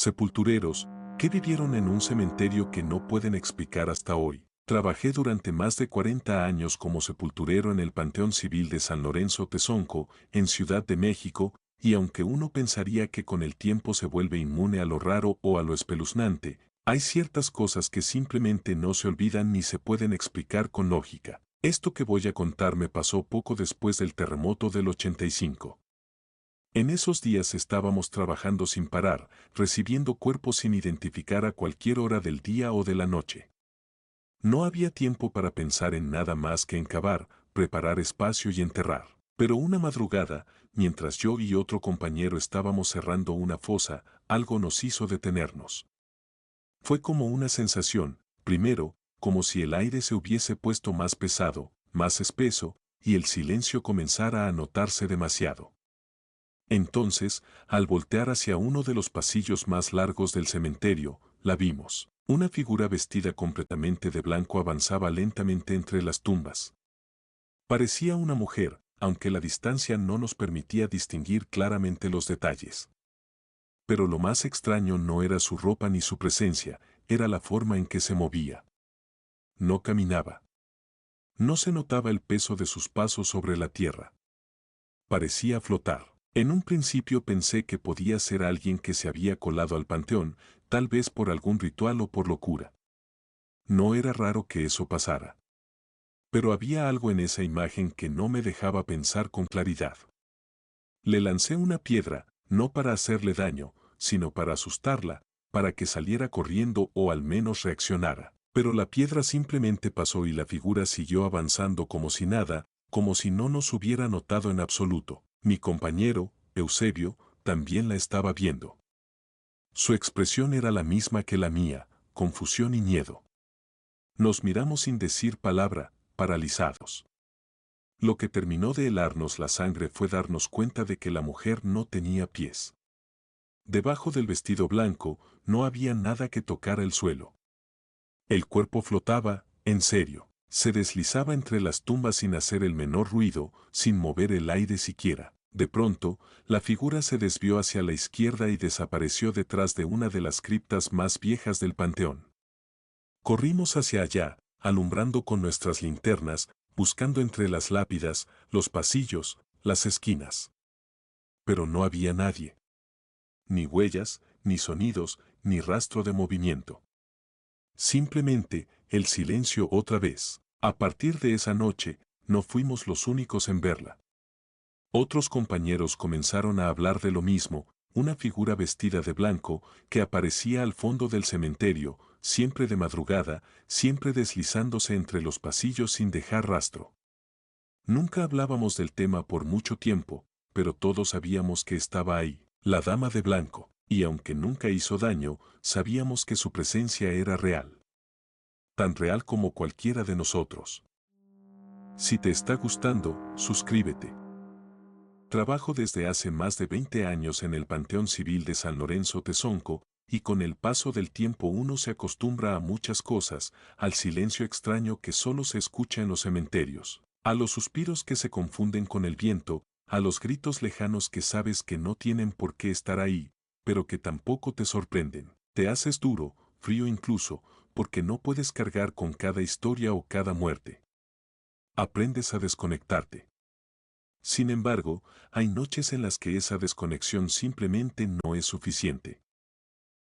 Sepultureros, que vivieron en un cementerio que no pueden explicar hasta hoy. Trabajé durante más de 40 años como sepulturero en el Panteón Civil de San Lorenzo Tezonco, en Ciudad de México, y aunque uno pensaría que con el tiempo se vuelve inmune a lo raro o a lo espeluznante, hay ciertas cosas que simplemente no se olvidan ni se pueden explicar con lógica. Esto que voy a contar me pasó poco después del terremoto del 85. En esos días estábamos trabajando sin parar, recibiendo cuerpos sin identificar a cualquier hora del día o de la noche. No había tiempo para pensar en nada más que en cavar, preparar espacio y enterrar. Pero una madrugada, mientras yo y otro compañero estábamos cerrando una fosa, algo nos hizo detenernos. Fue como una sensación, primero, como si el aire se hubiese puesto más pesado, más espeso, y el silencio comenzara a notarse demasiado. Entonces, al voltear hacia uno de los pasillos más largos del cementerio, la vimos. Una figura vestida completamente de blanco avanzaba lentamente entre las tumbas. Parecía una mujer, aunque la distancia no nos permitía distinguir claramente los detalles. Pero lo más extraño no era su ropa ni su presencia, era la forma en que se movía. No caminaba. No se notaba el peso de sus pasos sobre la tierra. Parecía flotar. En un principio pensé que podía ser alguien que se había colado al panteón, tal vez por algún ritual o por locura. No era raro que eso pasara. Pero había algo en esa imagen que no me dejaba pensar con claridad. Le lancé una piedra, no para hacerle daño, sino para asustarla, para que saliera corriendo o al menos reaccionara. Pero la piedra simplemente pasó y la figura siguió avanzando como si nada, como si no nos hubiera notado en absoluto. Mi compañero, Eusebio, también la estaba viendo. Su expresión era la misma que la mía, confusión y miedo. Nos miramos sin decir palabra, paralizados. Lo que terminó de helarnos la sangre fue darnos cuenta de que la mujer no tenía pies. Debajo del vestido blanco no había nada que tocara el suelo. El cuerpo flotaba, en serio, se deslizaba entre las tumbas sin hacer el menor ruido, sin mover el aire siquiera. De pronto, la figura se desvió hacia la izquierda y desapareció detrás de una de las criptas más viejas del panteón. Corrimos hacia allá, alumbrando con nuestras linternas, buscando entre las lápidas, los pasillos, las esquinas. Pero no había nadie. Ni huellas, ni sonidos, ni rastro de movimiento. Simplemente, el silencio otra vez. A partir de esa noche, no fuimos los únicos en verla. Otros compañeros comenzaron a hablar de lo mismo, una figura vestida de blanco que aparecía al fondo del cementerio, siempre de madrugada, siempre deslizándose entre los pasillos sin dejar rastro. Nunca hablábamos del tema por mucho tiempo, pero todos sabíamos que estaba ahí, la dama de blanco, y aunque nunca hizo daño, sabíamos que su presencia era real. Tan real como cualquiera de nosotros. Si te está gustando, suscríbete. Trabajo desde hace más de 20 años en el Panteón Civil de San Lorenzo Tezonco, y con el paso del tiempo uno se acostumbra a muchas cosas, al silencio extraño que solo se escucha en los cementerios, a los suspiros que se confunden con el viento, a los gritos lejanos que sabes que no tienen por qué estar ahí, pero que tampoco te sorprenden. Te haces duro, frío incluso, porque no puedes cargar con cada historia o cada muerte. Aprendes a desconectarte. Sin embargo, hay noches en las que esa desconexión simplemente no es suficiente.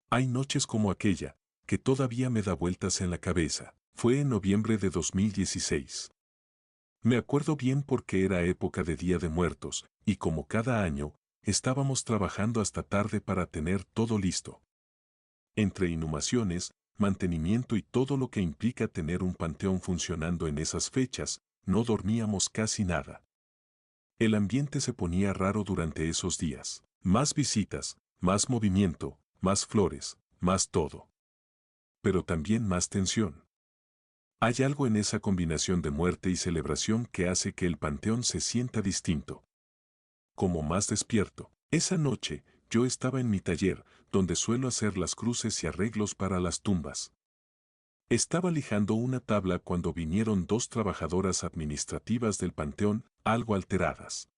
Hay noches como aquella, que todavía me da vueltas en la cabeza. Fue en noviembre de 2016. Me acuerdo bien porque era época de Día de Muertos, y como cada año, estábamos trabajando hasta tarde para tener todo listo. Entre inhumaciones, mantenimiento y todo lo que implica tener un panteón funcionando en esas fechas, no dormíamos casi nada. El ambiente se ponía raro durante esos días. Más visitas, más movimiento, más flores, más todo. Pero también más tensión. Hay algo en esa combinación de muerte y celebración que hace que el panteón se sienta distinto. Como más despierto. Esa noche, yo estaba en mi taller, donde suelo hacer las cruces y arreglos para las tumbas. Estaba lijando una tabla cuando vinieron dos trabajadoras administrativas del panteón, algo alteradas.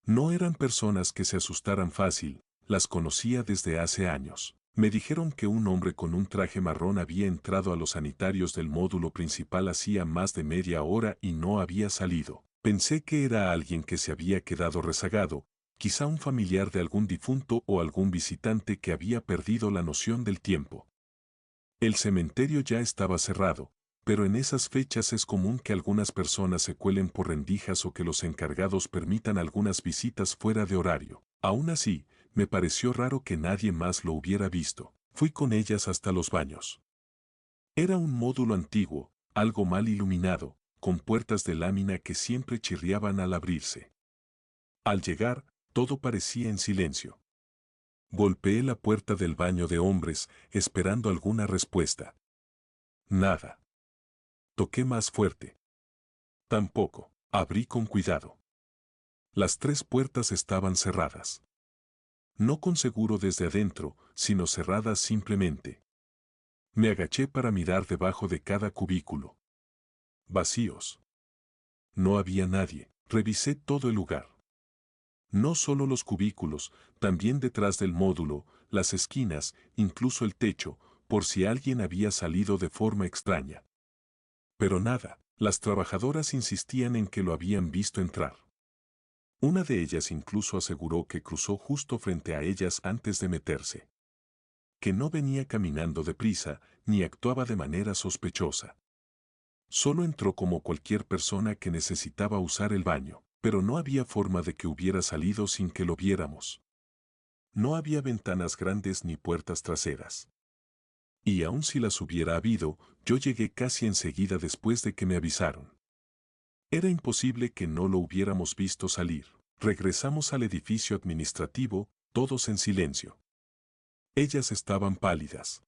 No eran personas que se asustaran fácil, las conocía desde hace años. Me dijeron que un hombre con un traje marrón había entrado a los sanitarios del módulo principal hacía más de media hora y no había salido. Pensé que era alguien que se había quedado rezagado, quizá un familiar de algún difunto o algún visitante que había perdido la noción del tiempo. El cementerio ya estaba cerrado, pero en esas fechas es común que algunas personas se cuelen por rendijas o que los encargados permitan algunas visitas fuera de horario. Aún así, me pareció raro que nadie más lo hubiera visto. Fui con ellas hasta los baños. Era un módulo antiguo, algo mal iluminado, con puertas de lámina que siempre chirriaban al abrirse. Al llegar, todo parecía en silencio. Golpeé la puerta del baño de hombres, esperando alguna respuesta. Nada. Toqué más fuerte. Tampoco. Abrí con cuidado. Las 3 puertas estaban cerradas. No con seguro desde adentro, sino cerradas simplemente. Me agaché para mirar debajo de cada cubículo. Vacíos. No había nadie. Revisé todo el lugar. No solo los cubículos, también detrás del módulo, las esquinas, incluso el techo, por si alguien había salido de forma extraña. Pero nada, las trabajadoras insistían en que lo habían visto entrar. Una de ellas incluso aseguró que cruzó justo frente a ellas antes de meterse. Que no venía caminando deprisa, ni actuaba de manera sospechosa. Solo entró como cualquier persona que necesitaba usar el baño, pero no había forma de que hubiera salido sin que lo viéramos. No había ventanas grandes ni puertas traseras. Y aun si las hubiera habido, yo llegué casi enseguida después de que me avisaron. Era imposible que no lo hubiéramos visto salir. Regresamos al edificio administrativo, todos en silencio. Ellas estaban pálidas.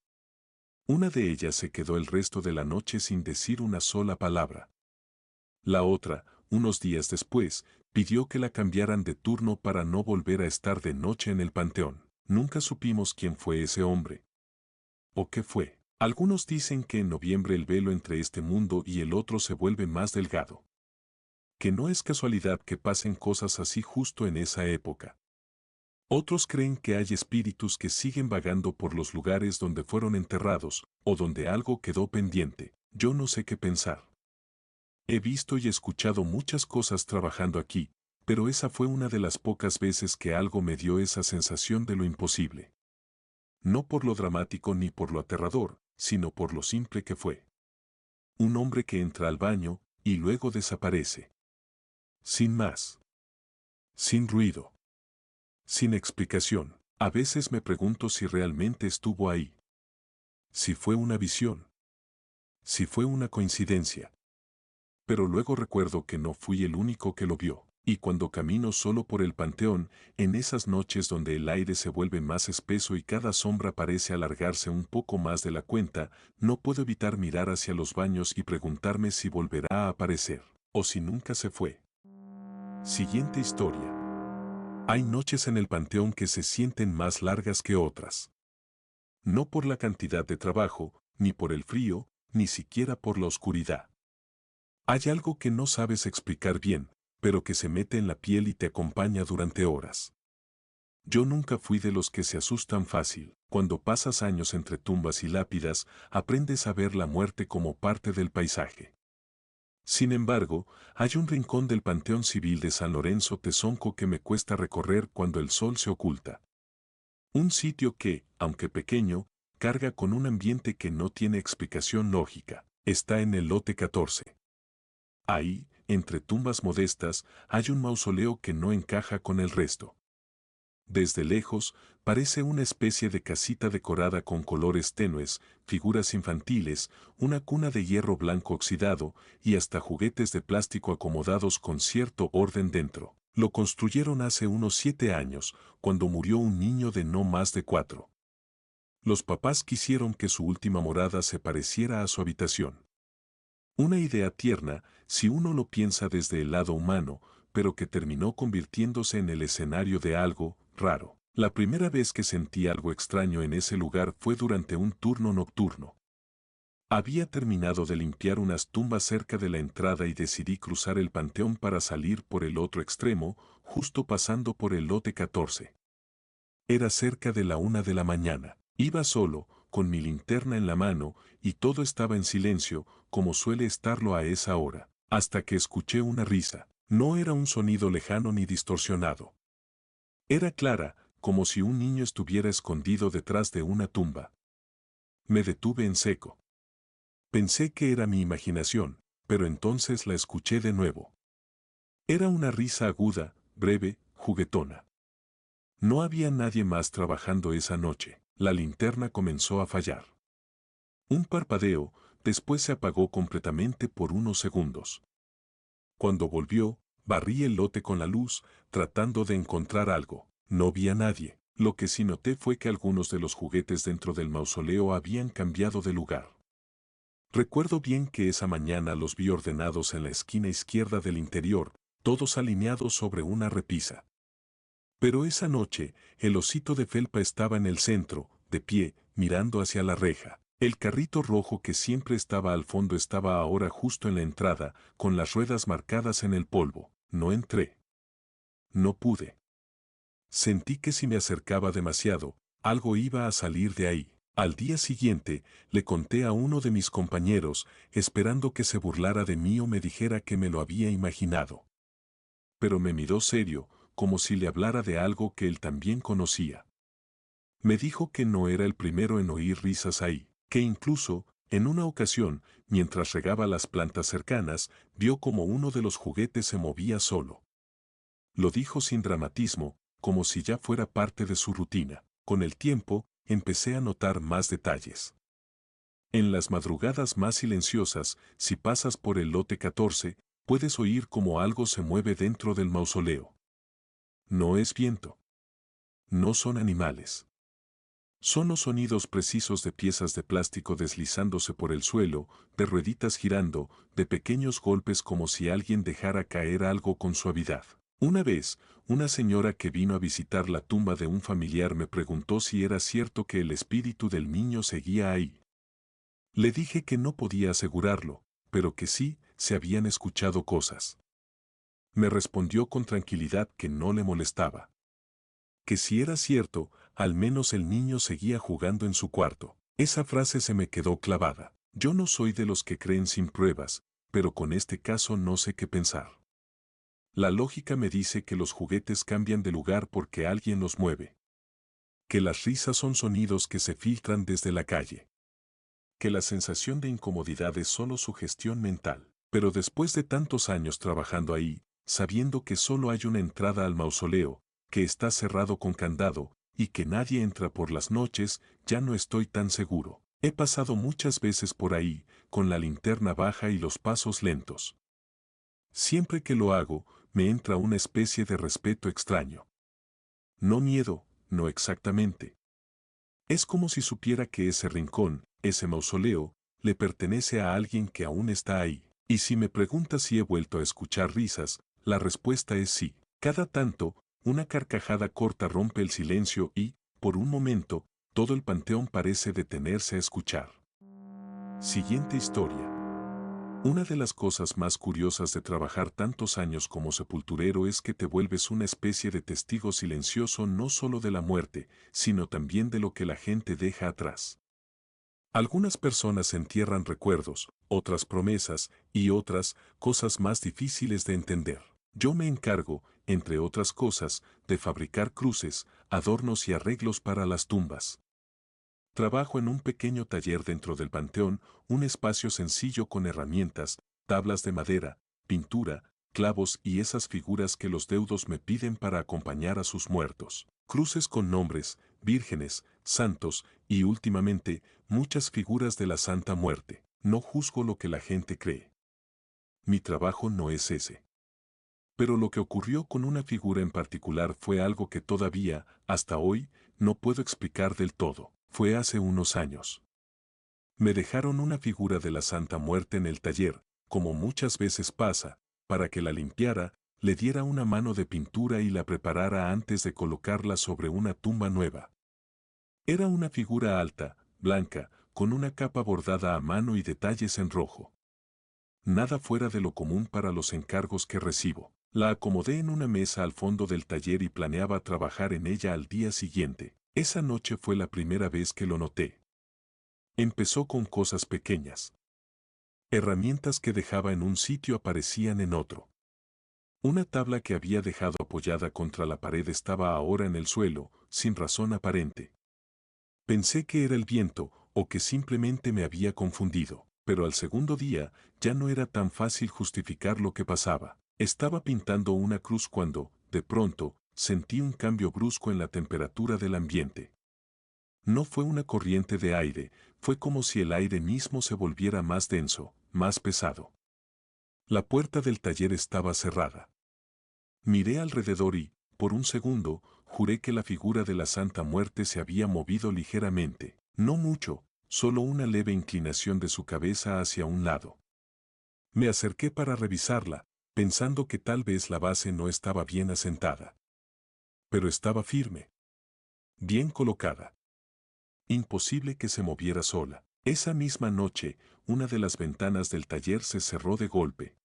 Una de ellas se quedó el resto de la noche sin decir una sola palabra. La otra, unos días después, pidió que la cambiaran de turno para no volver a estar de noche en el panteón. Nunca supimos quién fue ese hombre. ¿O qué fue? Algunos dicen que en noviembre el velo entre este mundo y el otro se vuelve más delgado. Que no es casualidad que pasen cosas así justo en esa época. Otros creen que hay espíritus que siguen vagando por los lugares donde fueron enterrados, o donde algo quedó pendiente. Yo no sé qué pensar. He visto y escuchado muchas cosas trabajando aquí, pero esa fue una de las pocas veces que algo me dio esa sensación de lo imposible. No por lo dramático ni por lo aterrador, sino por lo simple que fue. Un hombre que entra al baño, y luego desaparece. Sin más. Sin ruido. Sin explicación. A veces me pregunto si realmente estuvo ahí. Si fue una visión. Si fue una coincidencia. Pero luego recuerdo que no fui el único que lo vio. Y cuando camino solo por el panteón, en esas noches donde el aire se vuelve más espeso y cada sombra parece alargarse un poco más de la cuenta, no puedo evitar mirar hacia los baños y preguntarme si volverá a aparecer, o si nunca se fue. Siguiente historia. Hay noches en el panteón que se sienten más largas que otras. No por la cantidad de trabajo, ni por el frío, ni siquiera por la oscuridad. Hay algo que no sabes explicar bien, pero que se mete en la piel y te acompaña durante horas. Yo nunca fui de los que se asustan fácil. Cuando pasas años entre tumbas y lápidas, aprendes a ver la muerte como parte del paisaje. Sin embargo, hay un rincón del Panteón Civil de San Lorenzo Tezonco que me cuesta recorrer cuando el sol se oculta. Un sitio que, aunque pequeño, carga con un ambiente que no tiene explicación lógica. Está en el lote 14. Ahí, entre tumbas modestas, hay un mausoleo que no encaja con el resto. Desde lejos, parece una especie de casita decorada con colores tenues, figuras infantiles, una cuna de hierro blanco oxidado y hasta juguetes de plástico acomodados con cierto orden dentro. Lo construyeron hace unos 7 años, cuando murió un niño de no más de 4. Los papás quisieron que su última morada se pareciera a su habitación. Una idea tierna, si uno lo piensa desde el lado humano, pero que terminó convirtiéndose en el escenario de algo raro. La primera vez que sentí algo extraño en ese lugar fue durante un turno nocturno. Había terminado de limpiar unas tumbas cerca de la entrada y decidí cruzar el panteón para salir por el otro extremo, justo pasando por el lote 14. Era cerca de la 1 de la mañana. Iba solo, con mi linterna en la mano, y todo estaba en silencio, como suele estarlo a esa hora, hasta que escuché una risa. No era un sonido lejano ni distorsionado. Era clara, como si un niño estuviera escondido detrás de una tumba. Me detuve en seco. Pensé que era mi imaginación, pero entonces la escuché de nuevo. Era una risa aguda, breve, juguetona. No había nadie más trabajando esa noche. La linterna comenzó a fallar. Un parpadeo, después se apagó completamente por unos segundos. Cuando volvió, barrí el lote con la luz, tratando de encontrar algo. No vi a nadie. Lo que sí noté fue que algunos de los juguetes dentro del mausoleo habían cambiado de lugar. Recuerdo bien que esa mañana los vi ordenados en la esquina izquierda del interior, todos alineados sobre una repisa. Pero esa noche, el osito de felpa estaba en el centro, de pie, mirando hacia la reja. El carrito rojo que siempre estaba al fondo estaba ahora justo en la entrada, con las ruedas marcadas en el polvo. No entré. No pude. Sentí que si me acercaba demasiado, algo iba a salir de ahí. Al día siguiente, le conté a uno de mis compañeros, esperando que se burlara de mí o me dijera que me lo había imaginado. Pero me miró serio, como si le hablara de algo que él también conocía. Me dijo que no era el primero en oír risas ahí, que incluso, en una ocasión, mientras regaba las plantas cercanas, vio como uno de los juguetes se movía solo. Lo dijo sin dramatismo, como si ya fuera parte de su rutina. Con el tiempo, empecé a notar más detalles. En las madrugadas más silenciosas, si pasas por el lote 14, puedes oír como algo se mueve dentro del mausoleo. No es viento. No son animales. Son los sonidos precisos de piezas de plástico deslizándose por el suelo, de rueditas girando, de pequeños golpes como si alguien dejara caer algo con suavidad. Una vez, una señora que vino a visitar la tumba de un familiar me preguntó si era cierto que el espíritu del niño seguía ahí. Le dije que no podía asegurarlo, pero que sí, se habían escuchado cosas. Me respondió con tranquilidad que no le molestaba. Que si era cierto, al menos el niño seguía jugando en su cuarto. Esa frase se me quedó clavada. Yo no soy de los que creen sin pruebas, pero con este caso no sé qué pensar. La lógica me dice que los juguetes cambian de lugar porque alguien los mueve. Que las risas son sonidos que se filtran desde la calle. Que la sensación de incomodidad es solo sugestión mental. Pero después de tantos años trabajando ahí, sabiendo que solo hay una entrada al mausoleo, que está cerrado con candado, y que nadie entra por las noches, ya no estoy tan seguro. He pasado muchas veces por ahí, con la linterna baja y los pasos lentos. Siempre que lo hago, me entra una especie de respeto extraño. No miedo, no exactamente. Es como si supiera que ese rincón, ese mausoleo, le pertenece a alguien que aún está ahí. Y si me preguntas si he vuelto a escuchar risas, la respuesta es sí. Cada tanto, una carcajada corta rompe el silencio y, por un momento, todo el panteón parece detenerse a escuchar. Siguiente historia. Una de las cosas más curiosas de trabajar tantos años como sepulturero es que te vuelves una especie de testigo silencioso no solo de la muerte, sino también de lo que la gente deja atrás. Algunas personas entierran recuerdos, otras promesas y otras cosas más difíciles de entender. Yo me encargo, entre otras cosas, de fabricar cruces, adornos y arreglos para las tumbas. Trabajo en un pequeño taller dentro del panteón, un espacio sencillo con herramientas, tablas de madera, pintura, clavos y esas figuras que los deudos me piden para acompañar a sus muertos. Cruces con nombres, vírgenes, santos y últimamente muchas figuras de la Santa Muerte. No juzgo lo que la gente cree. Mi trabajo no es ese. Pero lo que ocurrió con una figura en particular fue algo que todavía, hasta hoy, no puedo explicar del todo. Fue hace unos años. Me dejaron una figura de la Santa Muerte en el taller, como muchas veces pasa, para que la limpiara, le diera una mano de pintura y la preparara antes de colocarla sobre una tumba nueva. Era una figura alta, blanca, con una capa bordada a mano y detalles en rojo. Nada fuera de lo común para los encargos que recibo. La acomodé en una mesa al fondo del taller y planeaba trabajar en ella al día siguiente. Esa noche fue la primera vez que lo noté. Empezó con cosas pequeñas. Herramientas que dejaba en un sitio aparecían en otro. Una tabla que había dejado apoyada contra la pared estaba ahora en el suelo, sin razón aparente. Pensé que era el viento, o que simplemente me había confundido, pero al segundo día ya no era tan fácil justificar lo que pasaba. Estaba pintando una cruz cuando, de pronto, sentí un cambio brusco en la temperatura del ambiente. No fue una corriente de aire, fue como si el aire mismo se volviera más denso, más pesado. La puerta del taller estaba cerrada. Miré alrededor y, por un segundo, juré que la figura de la Santa Muerte se había movido ligeramente. No mucho, solo una leve inclinación de su cabeza hacia un lado. Me acerqué para revisarla, pensando que tal vez la base no estaba bien asentada. Pero estaba firme. Bien colocada. Imposible que se moviera sola. Esa misma noche, una de las ventanas del taller se cerró de golpe.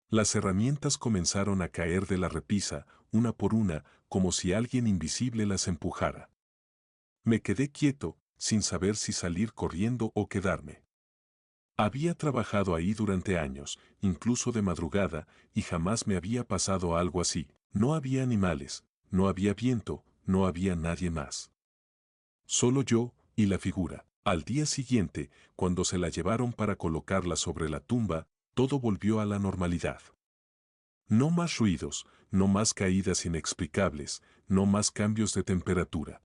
Las herramientas comenzaron a caer de la repisa, una por una, como si alguien invisible las empujara. Me quedé quieto, sin saber si salir corriendo o quedarme. Había trabajado ahí durante años, incluso de madrugada, y jamás me había pasado algo así. No había animales, no había viento, no había nadie más. Solo yo y la figura. Al día siguiente, cuando se la llevaron para colocarla sobre la tumba, todo volvió a la normalidad. No más ruidos, no más caídas inexplicables, no más cambios de temperatura.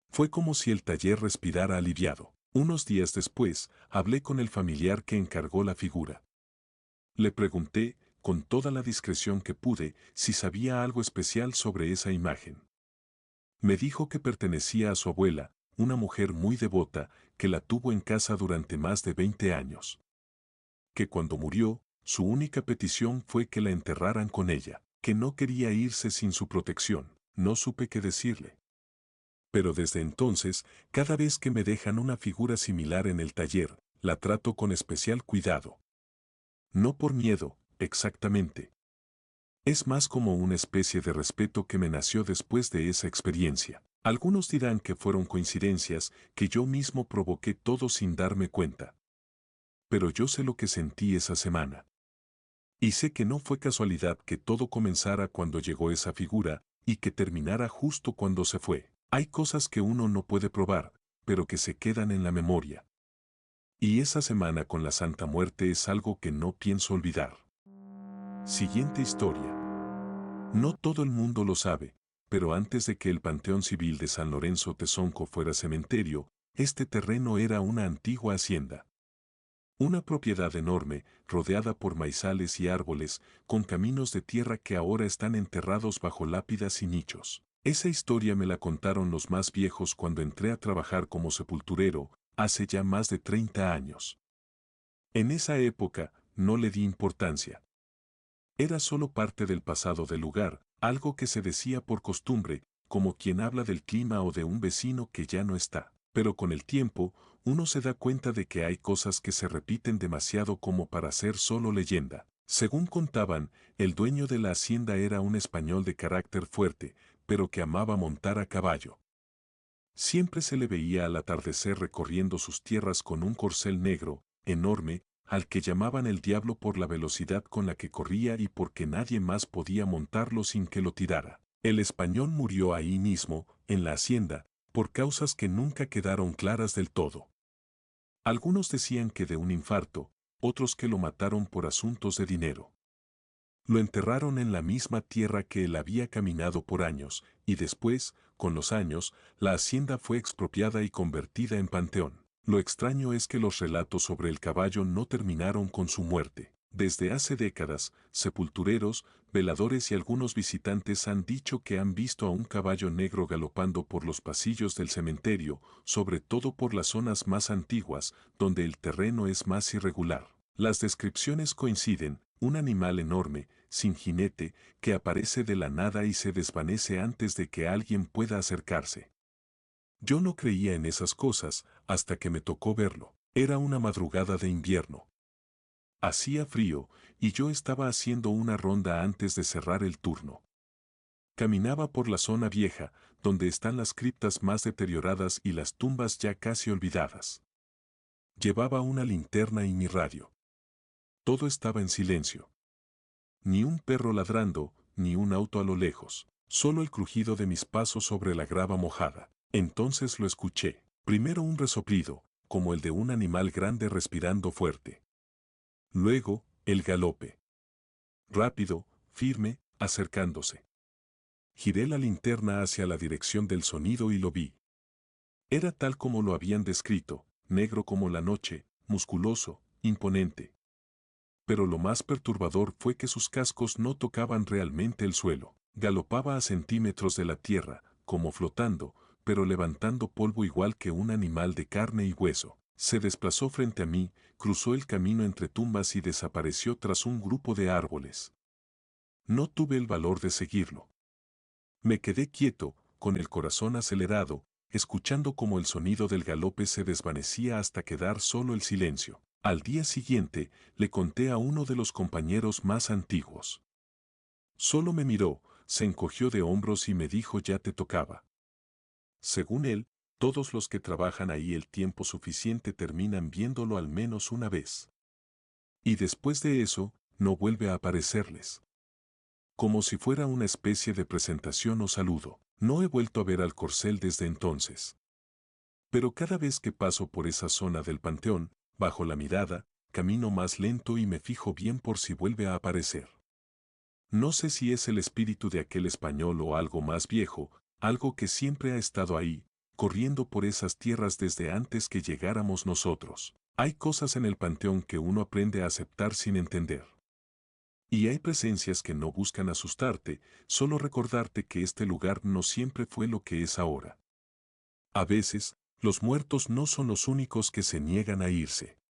Fue como si el taller respirara aliviado. Unos días después, hablé con el familiar que encargó la figura. Le pregunté, con toda la discreción que pude, si sabía algo especial sobre esa imagen. Me dijo que pertenecía a su abuela, una mujer muy devota, que la tuvo en casa durante más de 20 años. Que cuando murió, su única petición fue que la enterraran con ella, que no quería irse sin su protección. No supe qué decirle. Pero desde entonces, cada vez que me dejan una figura similar en el taller, la trato con especial cuidado. No por miedo, exactamente. Es más como una especie de respeto que me nació después de esa experiencia. Algunos dirán que fueron coincidencias, que yo mismo provoqué todo sin darme cuenta. Pero yo sé lo que sentí esa semana. Y sé que no fue casualidad que todo comenzara cuando llegó esa figura, y que terminara justo cuando se fue. Hay cosas que uno no puede probar, pero que se quedan en la memoria. Y esa semana con la Santa Muerte es algo que no pienso olvidar. Siguiente historia. No todo el mundo lo sabe, pero antes de que el Panteón Civil de San Lorenzo Tezonco fuera cementerio, este terreno era una antigua hacienda. Una propiedad enorme, rodeada por maizales y árboles, con caminos de tierra que ahora están enterrados bajo lápidas y nichos. Esa historia me la contaron los más viejos cuando entré a trabajar como sepulturero, hace ya más de 30 años. En esa época, no le di importancia. Era solo parte del pasado del lugar, algo que se decía por costumbre, como quien habla del clima o de un vecino que ya no está. Pero con el tiempo, uno se da cuenta de que hay cosas que se repiten demasiado como para ser solo leyenda. Según contaban, el dueño de la hacienda era un español de carácter fuerte, pero que amaba montar a caballo. Siempre se le veía al atardecer recorriendo sus tierras con un corcel negro, enorme, al que llamaban el diablo por la velocidad con la que corría y porque nadie más podía montarlo sin que lo tirara. El español murió ahí mismo, en la hacienda, por causas que nunca quedaron claras del todo. Algunos decían que de un infarto, otros que lo mataron por asuntos de dinero. Lo enterraron en la misma tierra que él había caminado por años, y después, con los años, la hacienda fue expropiada y convertida en panteón. Lo extraño es que los relatos sobre el caballo no terminaron con su muerte. Desde hace décadas, sepultureros, veladores y algunos visitantes han dicho que han visto a un caballo negro galopando por los pasillos del cementerio, sobre todo por las zonas más antiguas, donde el terreno es más irregular. Las descripciones coinciden, un animal enorme, sin jinete, que aparece de la nada y se desvanece antes de que alguien pueda acercarse. Yo no creía en esas cosas hasta que me tocó verlo. Era una madrugada de invierno. Hacía frío y yo estaba haciendo una ronda antes de cerrar el turno. Caminaba por la zona vieja, donde están las criptas más deterioradas y las tumbas ya casi olvidadas. Llevaba una linterna y mi radio. Todo estaba en silencio. Ni un perro ladrando, ni un auto a lo lejos, solo el crujido de mis pasos sobre la grava mojada. Entonces lo escuché. Primero un resoplido, como el de un animal grande respirando fuerte. Luego, el galope. Rápido, firme, acercándose. Giré la linterna hacia la dirección del sonido y lo vi. Era tal como lo habían descrito, negro como la noche, musculoso, imponente. Pero lo más perturbador fue que sus cascos no tocaban realmente el suelo. Galopaba a centímetros de la tierra, como flotando, pero levantando polvo igual que un animal de carne y hueso. Se desplazó frente a mí, cruzó el camino entre tumbas y desapareció tras un grupo de árboles. No tuve el valor de seguirlo. Me quedé quieto, con el corazón acelerado, escuchando cómo el sonido del galope se desvanecía hasta quedar solo el silencio. Al día siguiente, le conté a uno de los compañeros más antiguos. Solo me miró, se encogió de hombros y me dijo ya te tocaba. Según él, todos los que trabajan ahí el tiempo suficiente terminan viéndolo al menos una vez. Y después de eso, no vuelve a aparecerles. Como si fuera una especie de presentación o saludo. No he vuelto a ver al corcel desde entonces. Pero cada vez que paso por esa zona del panteón, bajo la mirada, camino más lento y me fijo bien por si vuelve a aparecer. No sé si es el espíritu de aquel español o algo más viejo, algo que siempre ha estado ahí, corriendo por esas tierras desde antes que llegáramos nosotros. Hay cosas en el panteón que uno aprende a aceptar sin entender. Y hay presencias que no buscan asustarte, solo recordarte que este lugar no siempre fue lo que es ahora. A veces, los muertos no son los únicos que se niegan a irse.